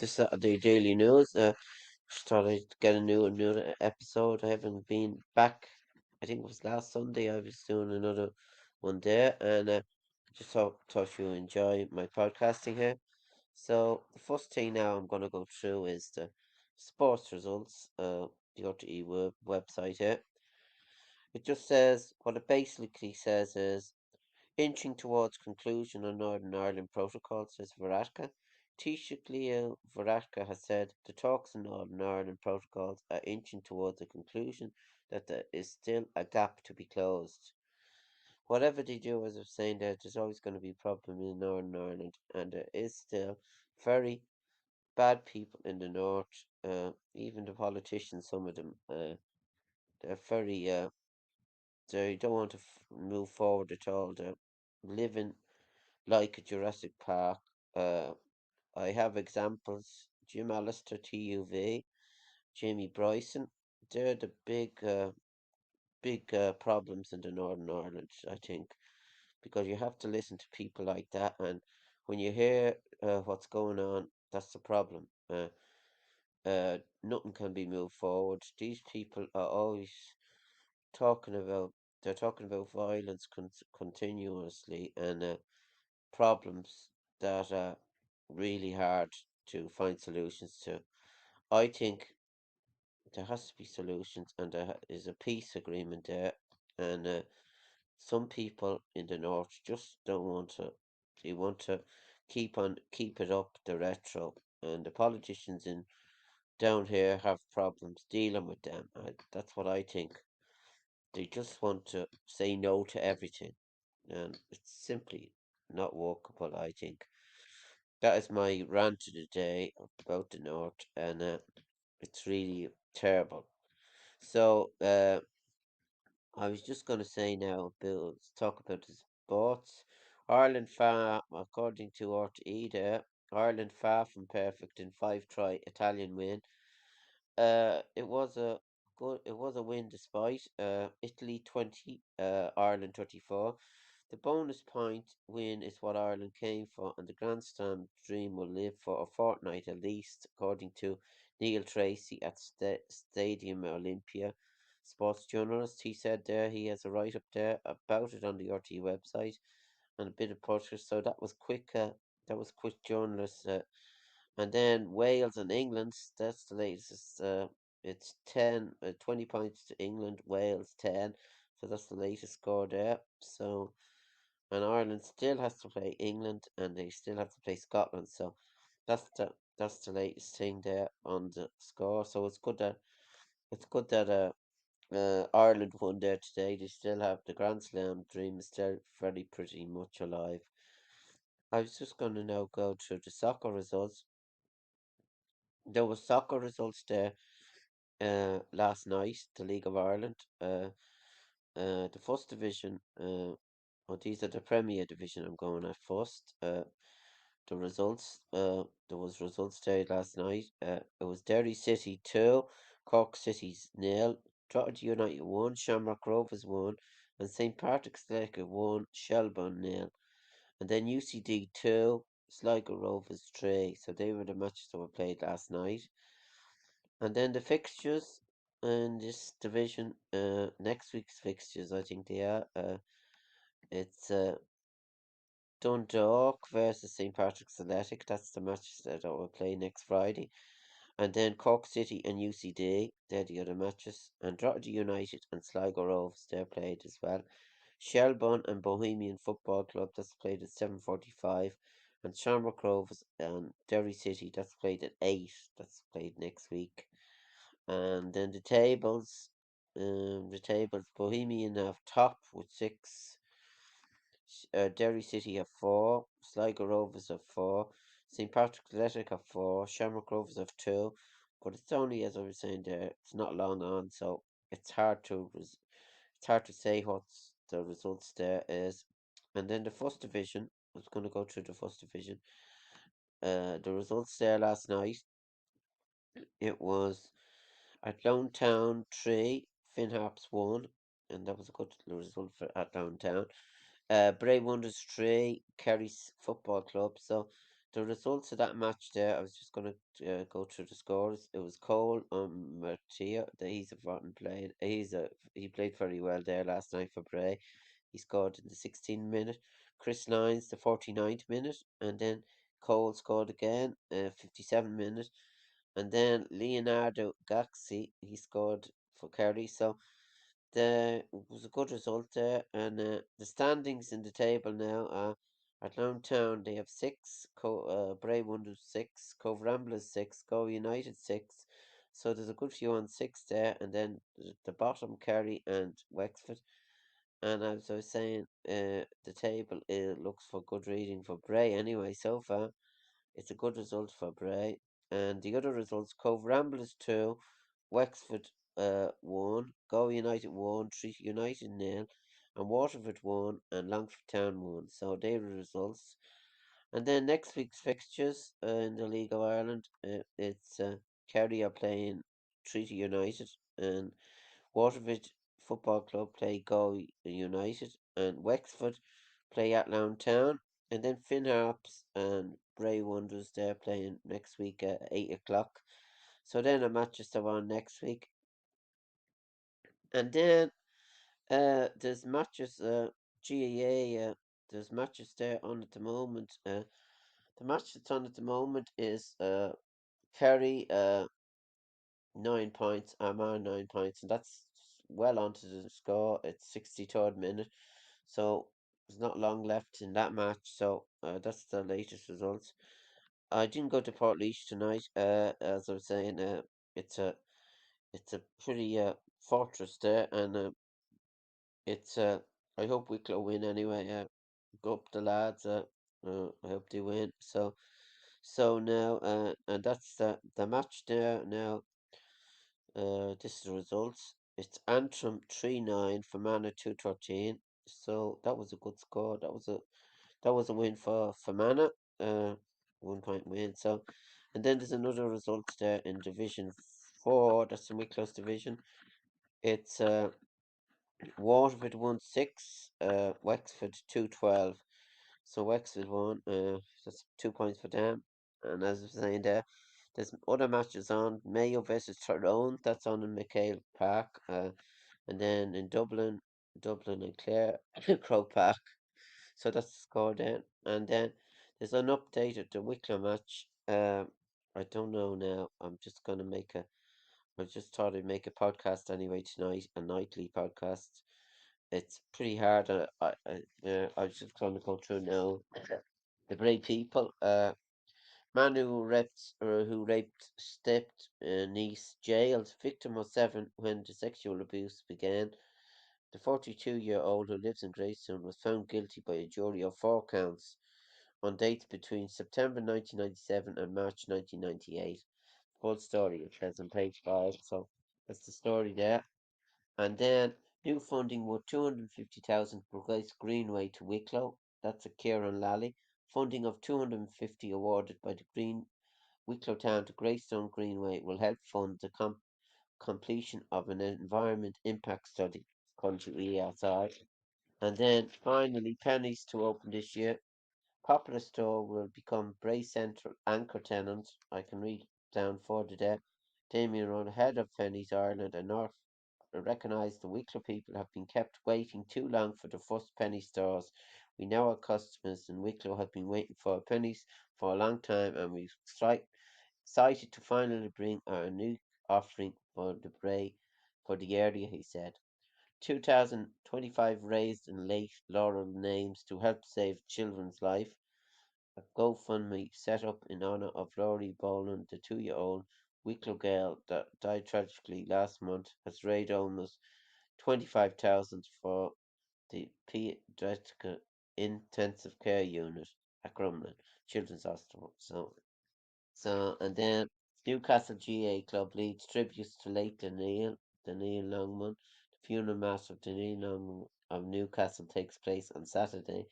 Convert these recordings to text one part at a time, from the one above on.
the Saturday Daily News. Just thought I'd get a new episode. I haven't been back. I think it was last Sunday. I was doing another one there, and just thought you enjoy my podcasting here. So the first thing now I'm gonna go through is the sports results. The RTE website here. It just says what it basically says is inching towards conclusion on Northern Ireland Protocol, says Varadkar. Taoiseach Leo Varadkar has said the talks on Northern Ireland protocols are inching towards a conclusion, that there is still a gap to be closed. Whatever they do, as I was saying there's always going to be a problem in Northern Ireland, and there is still very bad people in the north. Even the politicians, some of them, they're very, they don't want to move forward at all. They're living like a Jurassic Park. Uh, I have examples. Jim Allister, TUV, Jamie Bryson. They're the big problems in the Northern Ireland, I think, because you have to listen to people like that, and when you hear what's going on, that's the problem. Nothing can be moved forward. These people are always talking about they're talking about violence continuously, and problems that are really hard to find solutions to. I think there has to be solutions, and there is a peace agreement there, and some people in the north just don't want to. They want to keep it up the retro, and the politicians in down here have problems dealing with them. That's what I think. They just want to say no to everything, and it's simply not workable, I think. That is my rant of the day about the North, and it's really terrible. So, I was just going to say now, Bill, let's talk about the sports. Ireland far, according to RTE there, Ireland far from perfect in five-try Italian win. It was a it was a win despite Italy 20, Ireland 34. The bonus point win is what Ireland came for, and the Grand Slam dream will live for a fortnight at least, according to Neil Tracy at Stadium Olympia. Sports journalist, he said there he has a write up there about it on the RT website, and a bit of pictures. So that was quick. That was quick journalist. And then Wales and England. That's the latest. It's 20 points to England. Wales 10. So that's the latest score there. So, and Ireland still has to play England, and they still have to play Scotland. So that's the latest thing there on the score. So it's good that Ireland won there today. They still have the Grand Slam dream is still very pretty much alive. I was just going to now go through the soccer results. There was soccer results there last night. The League of Ireland, the first division. Oh, these are the Premier Division. I'm going at first. The results. There was results there last night. It was Derry City 2, Cork City's nil, Drogheda United 1, Shamrock Rovers 1, and St Patrick's Athletic 1, Shelbourne nil. And then UCD 2, Sligo Rovers 3. So they were the matches that were played last night. And then the fixtures in this division, next week's fixtures, I think they are. It's Dundalk versus St Patrick's Athletic. That's the match that I will play next Friday. And then Cork City and UCD, they're the other matches. And Drogheda United and Sligo Rovers, they're played as well. Shelbourne and Bohemian Football Club, that's played at 7:45. And Shamrock Rovers and Derry City, that's played at 8. That's played next week. And then the tables, Bohemian have top with 6. Derry City have 4. Sligo Rovers have 4. St Patrick's Athletic have 4. Shamrock Rovers have 2. But it's only, as I was saying there, it's not long on, so it's hard to say what the results there is. And then the first division, I was going to go through the first division. The results there last night, it was at Town 3, Finn Harps 1, and that was a good result for at Town. Bray Wonders 3, Kerry's Football Club. So the results of that match there, I was just going to go through the scores. It was Cole Martia that he's a rotten played. He played very well there last night for Bray. He scored in the 16th minute. Chris Lyons the 49th minute, and then Cole scored again, 57th minute, and then Leonardo Gaxi he scored for Kerry. So there was a good result there, and the standings in the table now are at Lone Town they have six, Bray Wonders six, Cove Ramblers six, Go United six. So there's a good few on six there, and then the bottom Kerry and Wexford. And as I was saying, the table looks for good reading for Bray anyway. So far, it's a good result for Bray. And the other results: Cove Ramblers 2, Wexford 1, Go United 1, Treaty United nil, and Waterford 1, and Longford Town 1. So they are the results. And then next week's fixtures in the League of Ireland, it's Kerry are playing Treaty United, and Waterford Football Club play Go United, and Wexford play at Lown Town, and then Finn Harps and Bray Wonders they're playing next week at 8 o'clock. So then the matches are on next week, and then there's matches GAA. There's matches there on at the moment. The match that's on at the moment is Kerry 9 points, Armagh 9 points, and that's well onto the score. It's 63rd minute, so there's not long left in that match. So that's the latest results. I didn't go to Port tonight. As I was saying, it's a it's a pretty fortress there, and it's I hope Wicklow win anyway. Go up the lads. I hope they win. So now, and that's the match there now. This is the results. It's Antrim 3-9, Fermanagh 2-13. So that was a good score. That was a win for Fermanagh. 1 point win. So, and then there's another results there in Division 4. That's the Wicklow's division. It's Waterford 1-6, Wexford 2-12. So Wexford won. That's 2 points for them. And as I was saying there, there's other matches on. Mayo versus Tyrone. That's on in McHale Park. And then in Dublin and Clare, Croke Park. So that's the score then. And then there's an update of the Wicklow match. I don't know now. I just thought I'd make a podcast anyway tonight, a nightly podcast. It's pretty hard. I was just going to go through now the great people. Man who raped niece jailed. Victim of 7 when the sexual abuse began. The 42-year-old who lives in Greystone was found guilty by a jury of 4 counts on dates between September 1997 and March 1998. Full story it says on page 5. So that's the story there. And then new funding worth 250,000 provides Greenway to Wicklow. That's a Kieran Lally. Funding of 250 awarded by the Green Wicklow Town to Greystone Greenway will help fund the completion of an environment impact study called ESI. And then finally, pennies to open this year. Popular Store will become Bray Central anchor tenant. I can read down further there. Damien Run, head of Pennies Ireland and North, recognised the Wicklow people have been kept waiting too long for the first penny stores. We know our customers in Wicklow have been waiting for pennies for a long time, and we're excited to finally bring our new offering for the Bray for the area, he said. 2025 raised in late Laurel names to help save children's life. A GoFundMe set up in honour of Laurie Boland, the 2-year-old Wicklow girl that died tragically last month, has raised almost 25,000 for the Paediatric Intensive Care Unit at Crumlin Children's Hospital. So and then Newcastle GA Club leads tributes to late Daniil Longman. The funeral mass of Daniil Longman of Newcastle takes place on Saturday.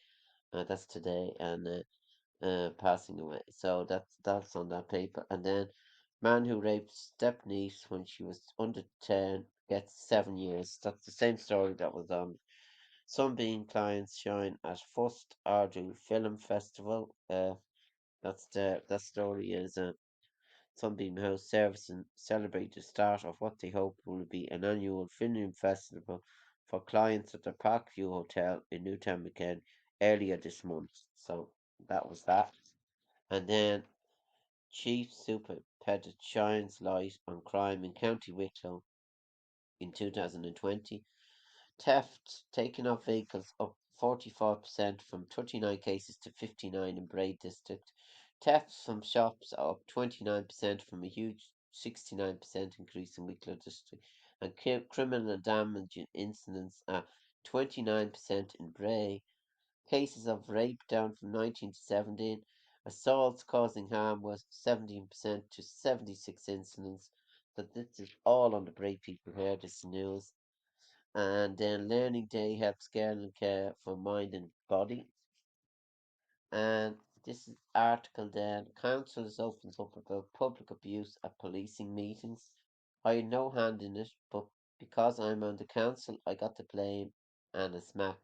That's today, and passing away. So that's on that paper. And then man who raped step niece when she was under 10 gets 7 years. That's the same story that was on Sunbeam Clients Shine at First Ardu Film Festival. That story is Sunbeam House service and celebrate the start of what they hope will be an annual film festival for clients at the Parkview Hotel in Newtown McKen earlier this month. So that was that. And then Chief Super Pet shines light on crime in County Wicklow in 2020. Theft, taking off vehicles up 44% from 39 cases to 59 in Bray district. Thefts from shops are up 29% from a huge 69% increase in Wicklow district. And criminal damage incidents are 29% in Bray. Cases of rape down from 19 to 17. Assaults causing harm was 17% to 76 incidents. So this is all on the Bray people here, this news. And then Learning Day helps girl and care for mind and body. And this is article then council opens up about public abuse at policing meetings. I had no hand in it, but because I'm on the council, I got the blame and a smack.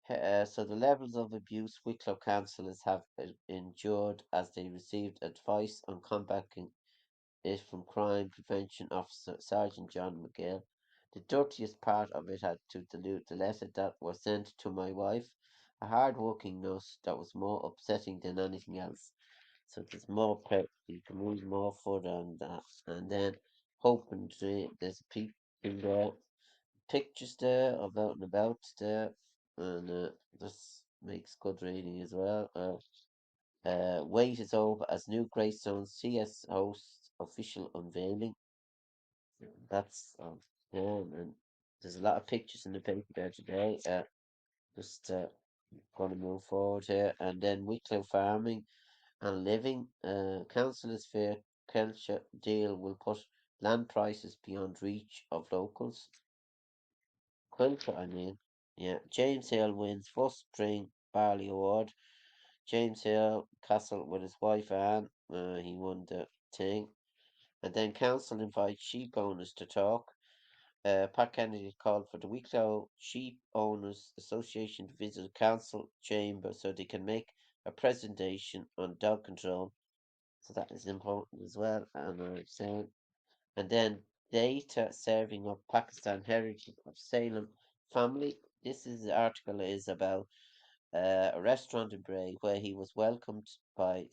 So the levels of abuse Wicklow councillors have endured as they received advice on combating is from Crime Prevention Officer Sergeant John McGill. The dirtiest part of it had to dilute the letter that was sent to my wife, a hard-working nurse that was more upsetting than anything else. So there's more you can read more further on that. And then Hope and Dream, there's people there, pictures there about and about there, and this makes good reading as well. Wait is over as new Greystone CS hosts official unveiling. That's yeah, and there's a lot of pictures in the paper there today. Just going to move forward here, and then Wicklow farming and living. Councillors fear Kelcha deal will put land prices beyond reach of locals. Quilter, I mean, yeah. James Hill wins first spring barley award. James Hill Castle with his wife Anne. He won the thing. And then council invites sheep owners to talk. Pat Kennedy called for the Wicklow Sheep Owners Association to visit the council chamber so they can make a presentation on dog control. So that is important as well. And I'm saying, and then data serving of Pakistan heritage of Salem family. This is the article is about a restaurant in Bray where he was welcomed by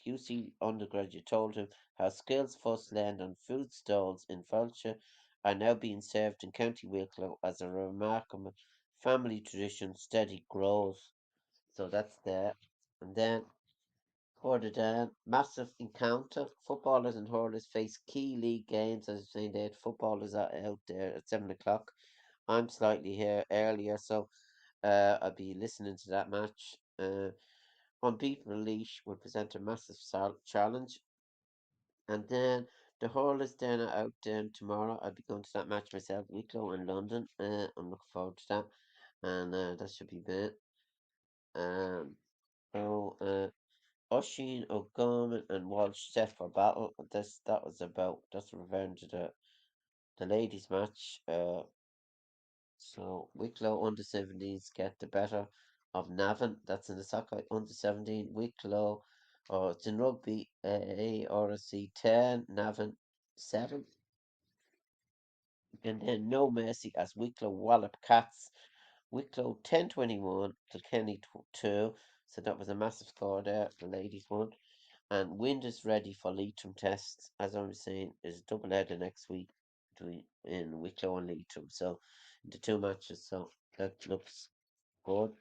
UC undergraduate told him how skills first learned on food stalls in Fulshire are now being served in County Wicklow as a remarkable family tradition steady grows. So that's there. And then further down, massive encounter. Footballers and hurlers face key league games. As I was saying, there, footballers are out there at 7 o'clock. I'm slightly here earlier, so I'll be listening to that match. Unbeatable Leash will present a massive challenge. And then the hurlers then are out then tomorrow. I'll be going to that match myself, Wicklow in London. I'm looking forward to that. And that should be good. Um, so, Oisin O'Gorman and Walsh set for battle. That was about that's referring to the ladies match. So Wicklow under 17s get the better of Navan. That's in the soccer under 17. Wicklow, or it's in rugby. A RSC 10, Navan 7. And then no mercy as Wicklow wallop Cats. Wicklow 10-21, Kilkenny 2. So that was a massive score there. The ladies won. And Wind is ready for Leitrim tests. As I was saying, is a double header next week between in Wicklow and Leitrim. So the two matches. So that looks good.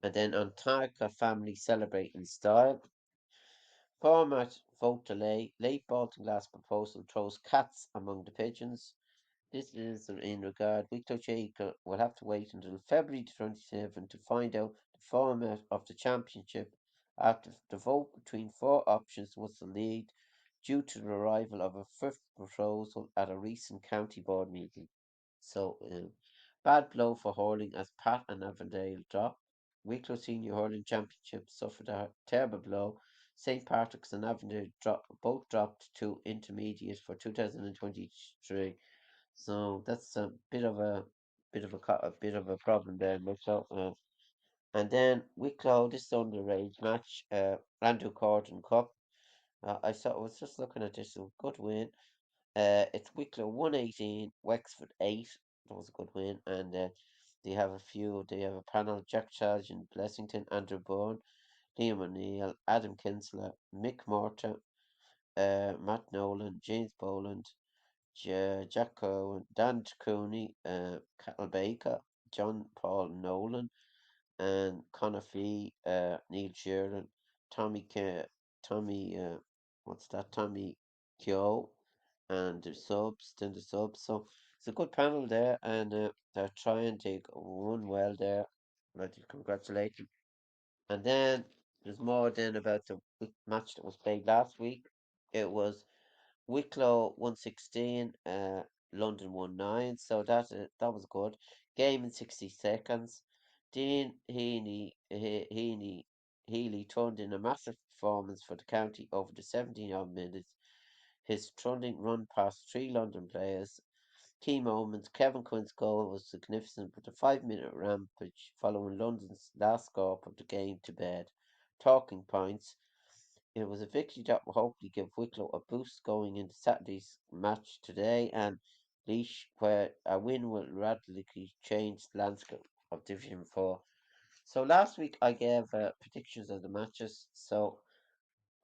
And then Antarctica family celebrate in style. Format vote delay. Late Baltinglass proposal throws cats among the pigeons. This is in regard. Wicklow Jacob will have to wait until February 27 to find out the format of the championship after the vote between four options was delayed due to the arrival of a fifth proposal at a recent county board meeting. So, bad blow for hurling as Pat and Avondale drop. Wicklow Senior Hurling Championship suffered a terrible blow. St. Patrick's and Avondale both dropped to intermediate for 2023. So that's a bit of a bit of a problem there in Wicklow. And then Wicklow, this underage match, Andrew Corden Cup. I was just looking at this, a good win. It's Wicklow 118, Wexford 8. That was a good win. And they have a panel: Jack Sargent, Blessington, Andrew Bourne, Liam O'Neill, Adam Kinsler, Mick Morta, Matt Nolan, James Boland, Jack Cohen, Dan Cooney, Cattle Baker, John Paul Nolan, and Conor Fee, Neil Sheeran, Tommy K, Tommy, what's that? Tommy Kyo, and the subs. So it's a good panel there, and they're trying to run well there. I'd like to congratulate them. And then there's more then about the match that was played last week. It was Wicklow 116, London 19. So that was good. Game in 60 seconds. Dean Healy turned in a massive performance for the county over the 17 odd minutes. His trundling run past three London players. Key moments: Kevin Quinn's goal was significant, but the 5 minute rampage following London's last score put the game to bed. Talking points: it was a victory that will hopefully give Wicklow a boost going into Saturday's match today and Laois, where a win will radically change the landscape of Division 4. So last week I gave predictions of the matches, so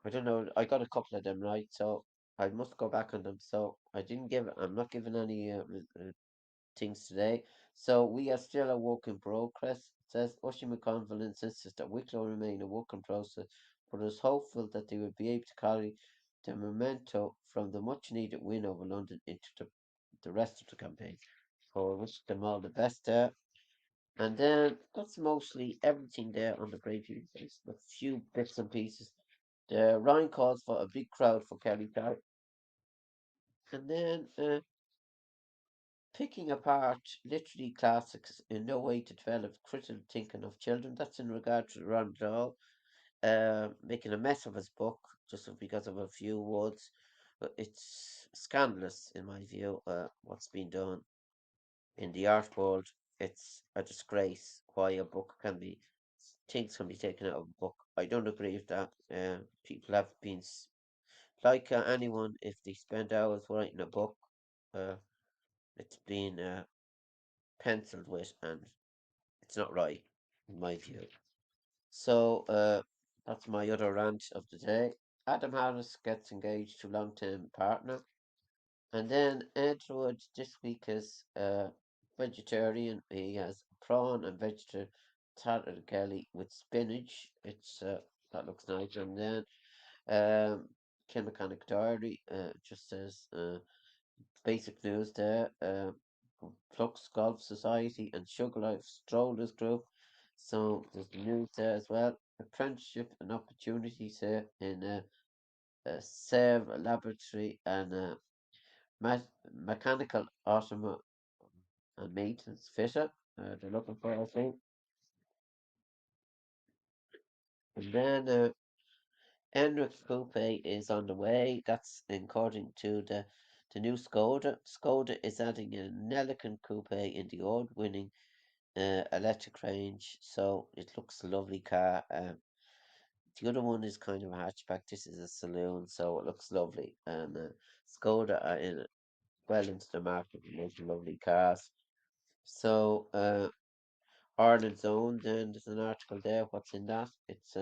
I don't know, I got a couple of them right, so I must go back on them. So I'm not giving any things today. So we are still a work in progress. It says Oisin McConville insists that Wicklow remain a work in process, but is hopeful that they will be able to carry the memento from the much needed win over London into the rest of the campaign. So I wish them all the best there. And then that's mostly everything there on the preview. There's a few bits and pieces. The Ryan calls for a big crowd for Kelly Clark. And then picking apart literary classics in no way to develop critical thinking of children. That's in regard to Ron Dahl, making a mess of his book just because of a few words. But it's scandalous, in my view, what's been done in the art world. It's a disgrace why a book can be, things can be taken out of a book. I don't agree with that. People have been, like anyone, if they spend hours writing a book, uh, it's been penciled with, and it's not right, in my view. So, that's my other rant of the day. Adam Harris gets engaged to long-term partner, and then Edward this week is vegetarian. He has prawn and vegetarian tartare with spinach. It's that looks nice. And then Kim Mechanic Diary just says basic news there. Flux Golf Society and Sugar Life Strollers Group. So there's the news there as well. Apprenticeship and opportunities here in a Serve Laboratory and mechanical automo and maintenance fitter. They're looking for, I think. And then Enric Coupe is on the way. That's according to the new Skoda. Skoda is adding an elegant coupe in the award-winning electric range, so it looks a lovely car. The other one is kind of a hatchback. This is a saloon, so it looks lovely. And Skoda are well into the market and making lovely cars. So Ireland's own. Then there's an article there. What's in that? It's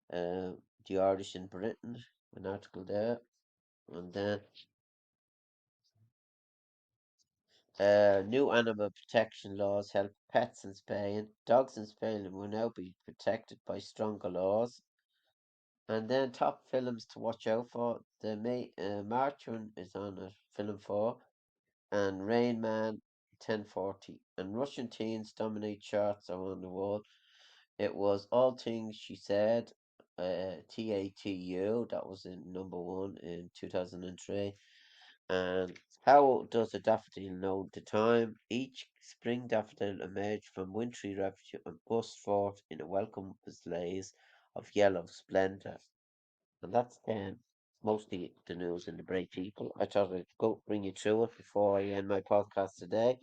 the Irish in Britain. An article there, and then new animal protection laws help pets in Spain. Dogs in Spain will now be protected by stronger laws. And then top films to watch out for. The March one is on at Film 4, and Rain Man 1040. And Russian teens dominate charts around the world. It was All Things She Said, TATU, that was in number one in 2003. And how does a daffodil know the time? Each spring daffodil emerged from wintry refuge and burst forth in a welcome blaze of yellow splendor. And that's mostly the news in the Bray People. I thought I'd go bring you through it before I end my podcast today.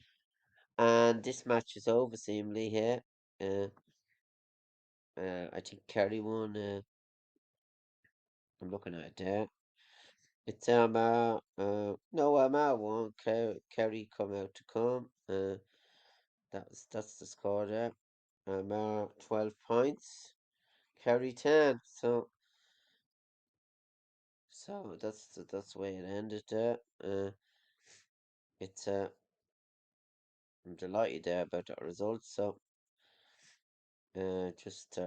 And this match is over seemingly here. Uh, I think Kerry won. I'm looking at it there. It's no won. Kerry come out to come. That's the score there. 12 points. Kerry 10. So that's the way it ended there. It's I'm delighted there about that result. So just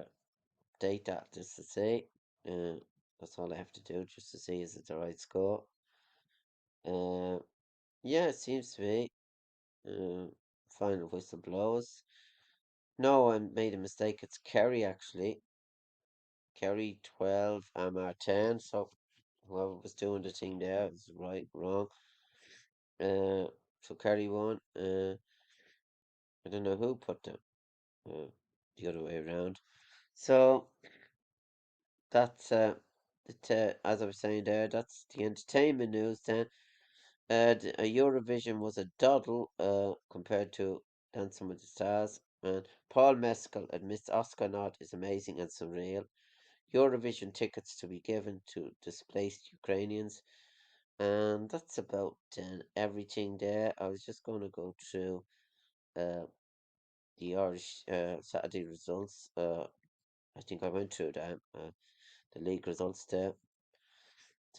date that just to say. Uh, that's all I have to do just to see is it the right score. Uh, yeah, it seems to be. Uh, Final whistle blows. No, I made a mistake. It's Kerry actually. Kerry 12, Amar 10. So whoever was doing the thing there was right, wrong. Uh, so Kerry won. I don't know who put the other way around. So that's as I was saying there, that's the entertainment news then. Eurovision was a doddle compared to Dancing with the Stars. And Paul Mescal admits Oscar nod is amazing and surreal. Eurovision tickets to be given to displaced Ukrainians. And that's about everything there. I was just going to go through uh, the Irish Saturday results. I think I went through them, the league results there.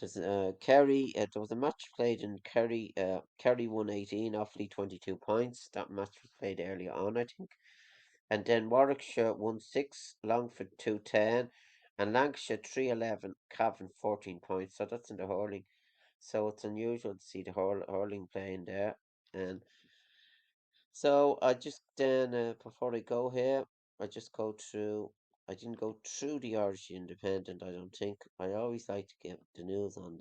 There's Kerry. There was a match played in Kerry. Kerry won 18, Offaly 22 points. That match was played earlier on, I think. And then Warwickshire won 6, Longford 210, and Lancashire 311, Cavan 14 points. So that's in the hurling. So it's unusual to see the hurling playing there. And so I just then before I go here, I just go through. I didn't go through the Irish Independent. I don't think. I always like to get the news on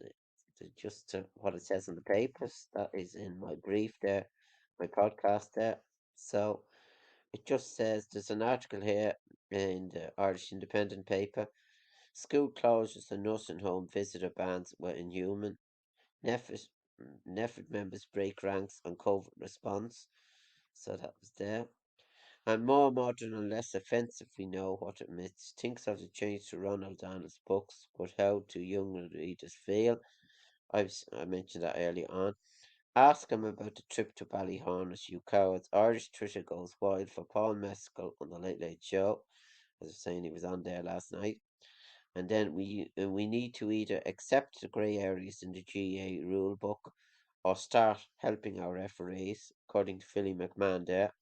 what it says in the papers. That is in my brief there, my podcast there. So it just says there's an article here in the Irish Independent paper. School closures and nursing home visitor bans were inhuman. NEFIT, NEFIT members break ranks on COVID response. So that was there. And more modern and less offensive, we know what it means. Things have to change to Ronald Donald's books, but how do young readers feel? I mentioned that earlier on. Ask him about the trip to Ballyhornet, you cowards. Irish Twitter goes wild for Paul Mescal on the Late Late Show. As I was saying, he was on there last night. And then we need to either accept the grey areas in the GA rule book or start helping our referees, according to Philly McMahon there.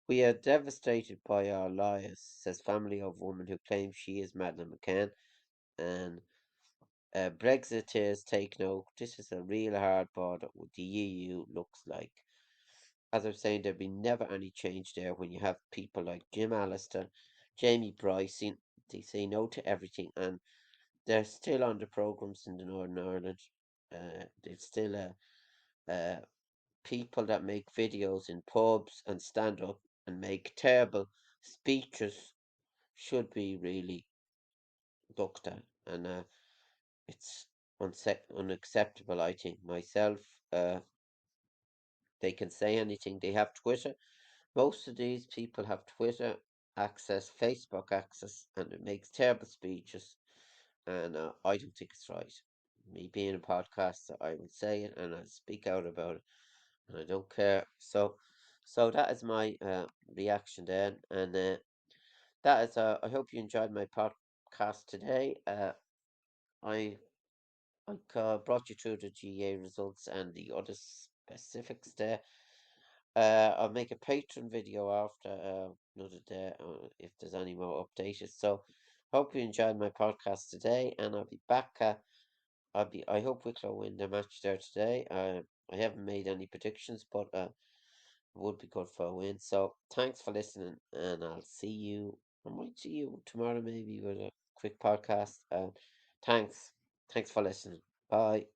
We are devastated by our liars, says family of woman who claims she is Madeleine McCann. And Brexiteers take note. This is a real hard border what the EU looks like. As I was saying, there'll be never any change there when you have people like Jim Allister, Jamie Bryson. They say no to everything, and they're still on the programs in the Northern Ireland. There's still people that make videos in pubs and stand up and make terrible speeches should be really looked at, and it's unacceptable. I think myself. They can say anything. They have Twitter. Most of these people have Twitter access, Facebook access, and it makes terrible speeches. And I don't think it's right. Me being a podcaster, I would say it and I speak out about it, and I don't care. So that is my reaction then, and that is. I hope you enjoyed my podcast today. I brought you through the GA results and the other specifics there. I'll make a Patreon video after another day if there's any more updated. So hope you enjoyed my podcast today, and I'll be back. I hope Wicklow win the match there today. I haven't made any predictions, but it would be good for a win. So thanks for listening, and I'll see you. I might see you tomorrow maybe with a quick podcast. Thanks, thanks for listening. Bye.